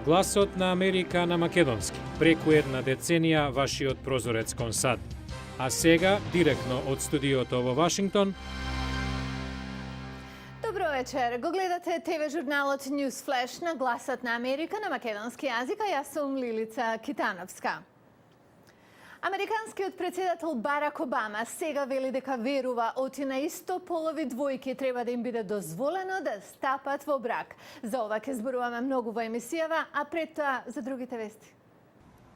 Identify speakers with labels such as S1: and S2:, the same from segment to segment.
S1: Гласот на Америка на македонски. Преку една деценија вашиот прозорец кон САД. А сега, директно од студиото во Вашингтон,
S2: Добро вечер. Го гледате ТВ журналот News Flash на Гласот на Америка на македонски јазик, а јас сум Лилица Китановска. Американскиот председател Барак Обама сега вели дека верува оти на истополови двојки треба да им биде дозволено да стапат во брак. За ова ќе зборуваме многу во емисијава, а пред тоа за другите вести.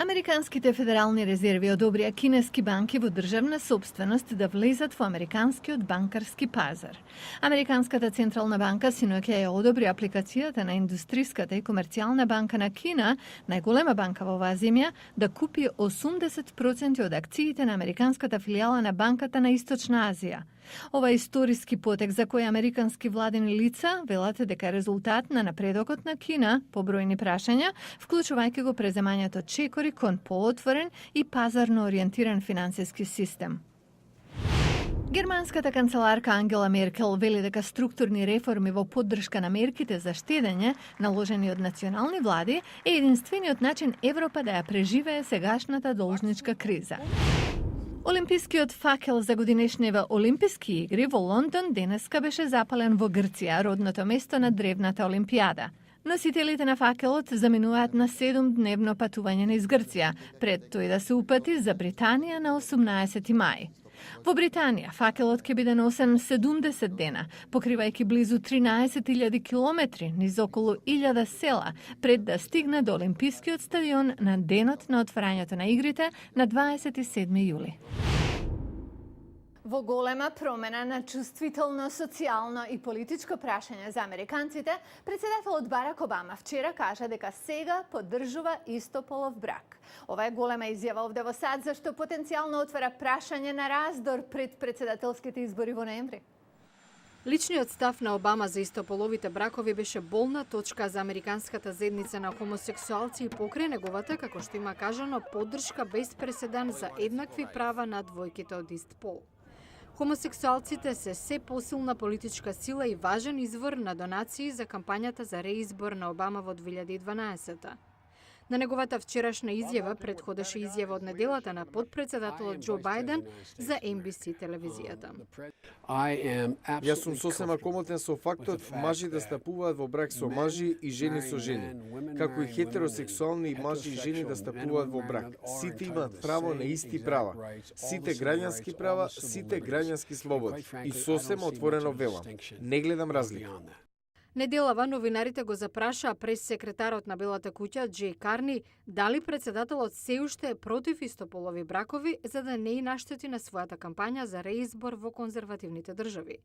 S2: Американските федерални резерви одобрија кинески банки во државна собственост да влезат во американскиот банкарски пазар. Американската централна банка синоќа ја одобри апликацијата на индустриската и комерцијална банка на Кина, најголема банка во оваа земја, да купи 80% од акциите на американската филијала на банката на Источна Азија. Ова историски потек за кој американски владени лица велат дека е резултат на напредокот на Кина по бројни прашања, вклучувајќи го преземањето чекори кон поотворен и пазарно ориентиран финансиски систем. Германската канцеларка Ангела Меркел вели дека структурни реформи во поддршка на мерките за штедење, наложени од национални влади, е единствениот начин Европа да ја преживее сегашната должничка криза. Олимпискиот факел за годинешниве Олимписки игри во Лондон денеска беше запален во Грција, родното место на древната Олимпијада. Носителите на факелот заминуваат на 7-дневно патување низ Грција, пред тој да се упати за Британија на 18 мај. Во Британија факелот ќе биде носен 70 дена, покривајќи близу 13.000 километри низ околу 1000 села, пред да стигне до Олимпискиот стадион на денот на отварањето на игрите на 27 јули. Во голема промена на чувствително, социјално и политичко прашање за американците, председателот Барак Обама вчера кажа дека сега поддржува истополов брак. Ова е голема изјава овде во САД, зашто потенцијално отвара прашање на раздор пред председателските избори во ноември.
S3: Личниот став на Обама за истополовите бракови беше болна точка за американската заедница на хомосексуалци и покрај неговата, како што има кажано, поддршка без преседан за еднакви права на двојките од ист пол. Хомосексуалците се посилна политичка сила и важен извор на донации за кампањата за реизбор на Обама во 2012. На неговата вчерашна изјава предходеше изјава од неделата на подпредседателот Џо Бајден за NBC телевизијата.
S4: Јас сум сосема комотен со фактот мажи да стапуваат во брак со мажи и жени со жени, како и хетеросексуални мажи и жени да стапуваат во брак. Сите имаат право на исти права, сите граѓански права, сите граѓански слободи. И сосема отворено велам. Не гледам разлика.
S3: Неделава новинарите го запрашаа прес-секретарот на Белата куќа Џеј Карни дали председателот се уште е против истополови бракови за да не и наштети на својата кампања за реизбор во конзервативните држави.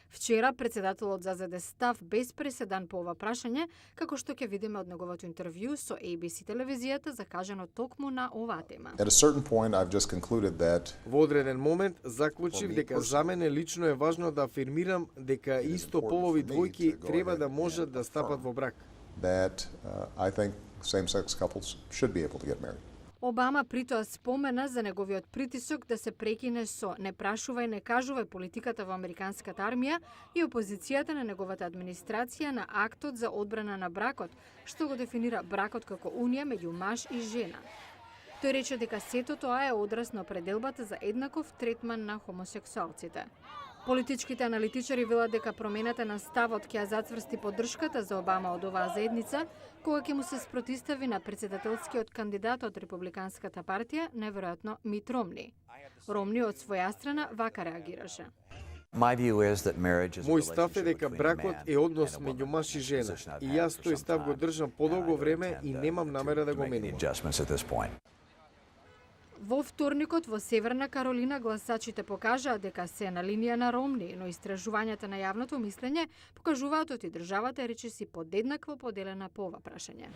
S3: Вчера председателот зазеде став без преседан по ова прашање, како што ќе видиме од неговото интервју со ABC телевизијата закажано токму на оваа тема.
S4: Во одреден момент заклучив дека за мене лично е важно да афирмирам дека истополови двојки треба да можат да стапат во брак.
S3: Обама притоа спомена за неговиот притисок да се прекине со "не прашувај, не кажувај" политиката во американската армија и опозицијата на неговата администрација на актот за одбрана на бракот, што го дефинира бракот како унија меѓу маж и жена. Тој рече дека сето тоа е одраз на определбата за еднаков третман на хомосексуалците. Политичките аналитичари велат дека промената на ставот ќе ја зацврсти поддршката за Обама од оваа заедница, кога ќе му се спротистави на председателскиот кандидат од Републиканската партија, неверојатно Мит Ромни. Ромни од своја страна вака реагираше.
S4: Мој став е дека бракот е однос меѓу маж и жена, и јас тој став го држам подолго време и немам намера да го менувам.
S3: Во вторникот во Северна Каролина гласачите покажаа дека се на линија на Ромни, но истражувањата на јавното мислење покажуваат оти државата е речиси подеднакво поделена по ова прашање.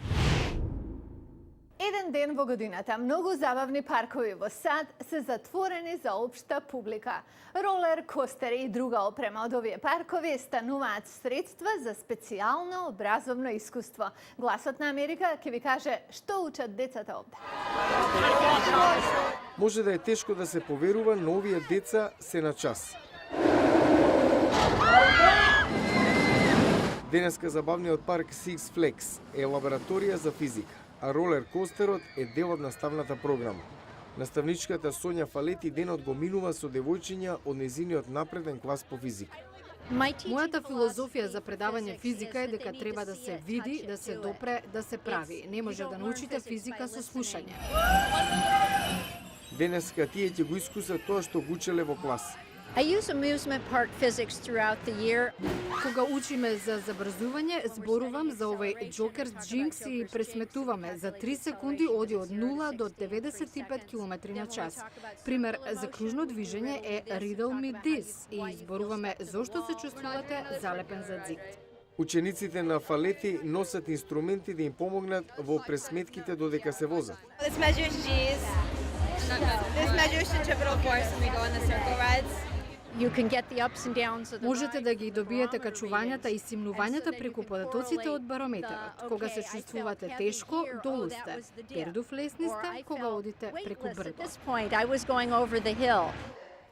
S2: Еден ден во годината многу забавни паркови во САД се затворени за општа публика. Ролер, костери и друга опрема од овие паркови стануваат средства за специјално образовно искуство. Гласот на Америка ќе ви каже што учат децата овде.
S4: Може да е тешко да се поверува, но овие деца се на час. Денеска забавниот парк Six Flags е лабораторија за физика, а ролер костерот е дел од наставната програма. Наставничката Сонја Фалети денот го минува со девојчиња од незиниот напреден клас по физика.
S3: Мојата филозофија за предавање физика е дека треба да се види, да се допре, да се прави. Не може да научите физика со слушање.
S4: Денеска тие ќе го искусат тоа што го учеле во клас.
S5: I use amusement park physics throughout the year.
S3: Кога учиме за забрзување, зборувам за овој Джокерс Джинкс и пресметуваме. За 3 секунди оди од 0 до 95 км на час. Пример за кружно движење е Riddle Me This и зборуваме зошто се чувствувате залепен за зид.
S4: Учениците на Фалети носат инструменти да им помогнат во пресметките додека се возат.
S6: This measures G's. This measures centripetal force when we go on the circle rides.
S5: You can get the ups and downs of the
S3: Можете да ги добиете качувањата и симнувањата преку податоците од барометерот. Кога се чувствувате тешко, долу сте. Пердув лесни сте кога одите преку
S5: At
S3: брдо.
S5: this point, I was going over the hill.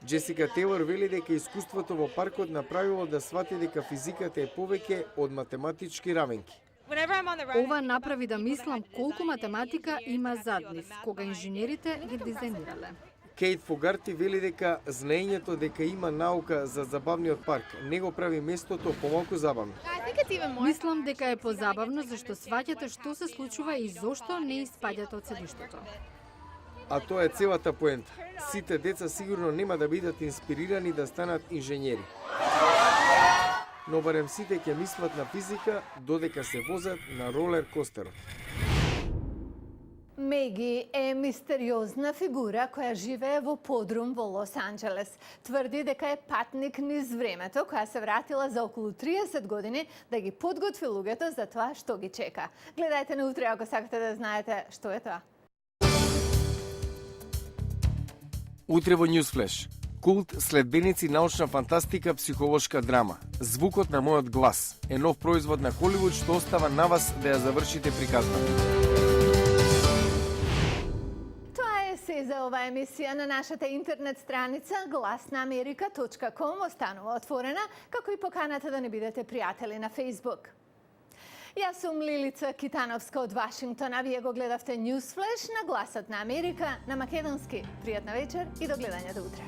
S4: Джесика Тейлор вели дека искуството во паркот направило да свати дека физиката е повеќе од математички равенки.
S6: Whenever I'm on the road,
S3: Ова направи да мислам колку математика има зад нив, кога инженерите ги дизајнирале.
S4: Кейт Фогарти вели дека знаењето дека има наука за забавниот парк не го прави местото помалку забавно.
S6: I think it's even more.
S3: Мислам дека е позабавно зашто сваќате што се случува и зошто не испаѓате од седиштето.
S4: А тоа е целата поента. Сите деца сигурно нема да бидат инспирирани да станат инженери. Но барем сите ќе мислат на физика додека се возат на ролер костерот.
S2: Меги е мистериозна фигура која живее во подрум во Лос Анџелес. Тврди дека е патник низ времето, која се вратила за околу 30 години да ги подготви луѓето за тоа што ги чека. Гледајте на утре ако сакате да знаете што е тоа.
S4: Утре во Newsflash. Култ, следбеници, научна фантастика, психолошка драма. Звукот на мојот глас е нов производ на Холивуд што остава на вас да ја завршите приказната.
S2: Тоа е се за оваа емисија на нашата интернет страница glasnaamerika.com останува отворена, како и поканата да не бидете пријатели на Facebook. Јас сум Лилица Китановска од Вашингтон, а вие го гледавте Newsflash на Гласот на Америка на македонски. Пријатна вечер и до гледање до утре.